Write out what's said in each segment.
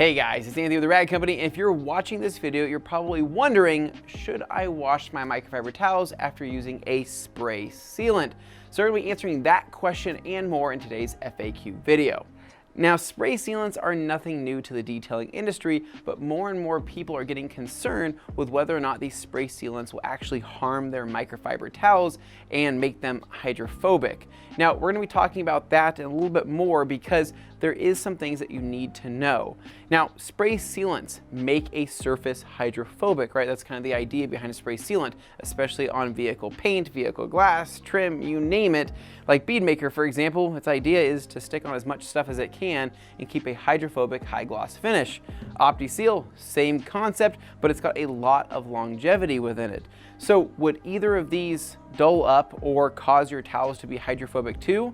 Hey guys, it's Anthony with the Rag Company. If you're watching this video, you're probably wondering, should I wash my microfiber towels after using a spray sealant? So we're going to be answering that question and more in today's FAQ video. Now, spray sealants are nothing new to the detailing industry, but more and more people are getting concerned with whether or not these spray sealants will actually harm their microfiber towels and make them hydrophobic. Now, we're going to be talking about that and a little bit more because there is some things that you need to know. Now, spray sealants make a surface hydrophobic, right? That's kind of the idea behind a spray sealant, especially on vehicle paint, vehicle glass, trim, you name it. Like bead maker, for example, its idea is to stick on as much stuff as it can and keep a hydrophobic high gloss finish. OptiSeal, same concept, but it's got a lot of longevity within it. So would either of these dull up or cause your towels to be hydrophobic too?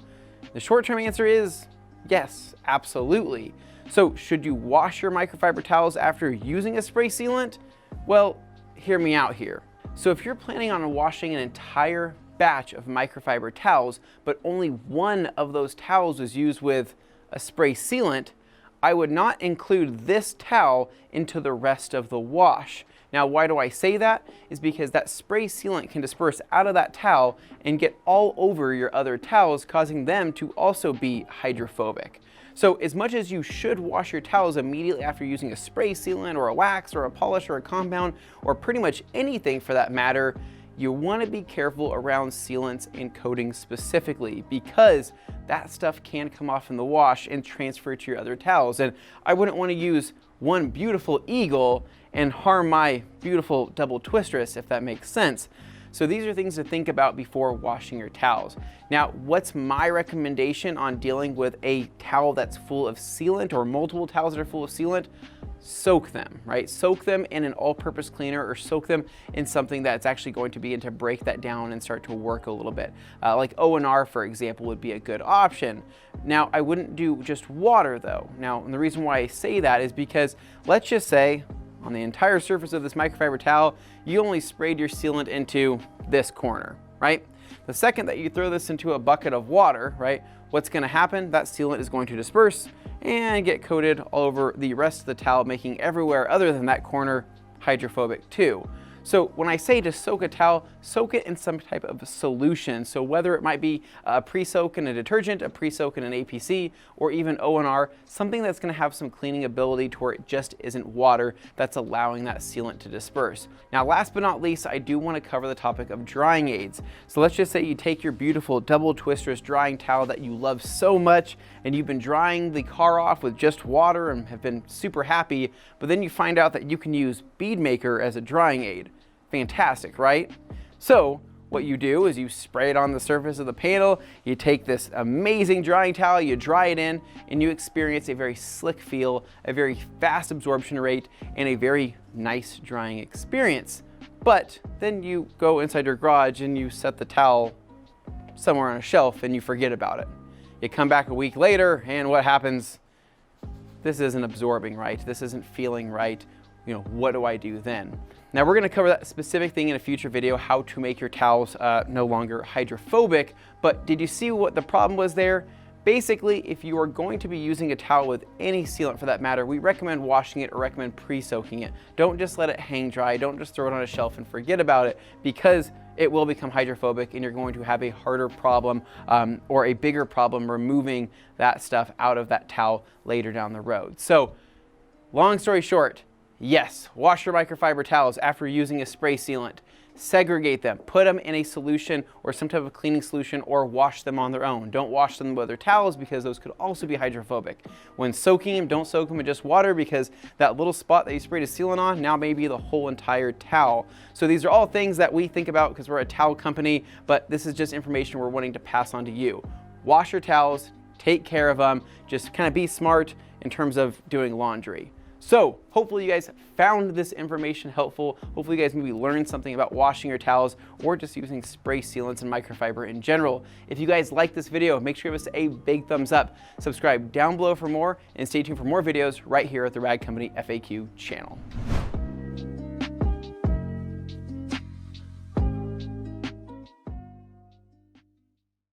The short-term answer is yes, absolutely. So should you wash your microfiber towels after using a spray sealant? Well, hear me out here. So if you're planning on washing an entire batch of microfiber towels, but only one of those towels was used with a spray sealant, I would not include this towel into the rest of the wash. Now, why do I say that? Is because that spray sealant can disperse out of that towel and get all over your other towels, causing them to also be hydrophobic. So as much as you should wash your towels immediately after using a spray sealant or a wax or a polish or a compound or pretty much anything for that matter, you want to be careful around sealants and coatings specifically because that stuff can come off in the wash and transfer to your other towels. And I wouldn't want to use one beautiful eagle and harm my beautiful double twistress, if that makes sense. So these are things to think about before washing your towels. Now, what's my recommendation on dealing with a towel that's full of sealant or multiple towels that are full of sealant? Soak them, right? Soak them in an all-purpose cleaner or soak them in something that's actually going to begin to break that down and start to work a little bit. Like O&R, for example, would be a good option. Now, I wouldn't do just water though. Now, and the reason why I say that is because let's just say on the entire surface of this microfiber towel, you only sprayed your sealant into this corner, right? The second that you throw this into a bucket of water, right, what's going to happen? That sealant is going to disperse and get coated all over the rest of the towel, making everywhere other than that corner hydrophobic too. So when I say to soak a towel, soak it in some type of solution. So whether it might be a pre-soak in a detergent, a pre-soak in an APC, or even O&R, something that's going to have some cleaning ability to where it just isn't water that's allowing that sealant to disperse. Now, last but not least, I do want to cover the topic of drying aids. So let's just say you take your beautiful double twistress drying towel that you love so much, and you've been drying the car off with just water and have been super happy, but then you find out that you can use bead maker as a drying aid. Fantastic, right? So what you do is you spray it on the surface of the panel, you take this amazing drying towel, you dry it in, and you experience a very slick feel, a very fast absorption rate, and a very nice drying experience. But then you go inside your garage and you set the towel somewhere on a shelf and you forget about it. You come back a week later and what happens? This isn't absorbing right, this isn't feeling right. You know, what do I do then? Now we're going to cover that specific thing in a future video, how to make your towels no longer hydrophobic. But did you see what the problem was there? Basically, if you are going to be using a towel with any sealant for that matter, we recommend washing it or recommend pre-soaking it. Don't just let it hang dry. Don't just throw it on a shelf and forget about it because it will become hydrophobic and you're going to have a harder problem or a bigger problem removing that stuff out of that towel later down the road. So long story short, yes, wash your microfiber towels after using a spray sealant. Segregate them, put them in a solution or some type of cleaning solution or wash them on their own. Don't wash them with other towels because those could also be hydrophobic. When soaking them, don't soak them in just water because that little spot that you sprayed a sealant on now may be the whole entire towel. So these are all things that we think about because we're a towel company, but this is just information we're wanting to pass on to you. Wash your towels, take care of them, just kind of be smart in terms of doing laundry. So hopefully you guys found this information helpful. Hopefully you guys maybe learned something about washing your towels or just using spray sealants and microfiber in general. If you guys like this video, make sure you give us a big thumbs up. Subscribe down below for more and stay tuned for more videos right here at the Rag Company FAQ channel.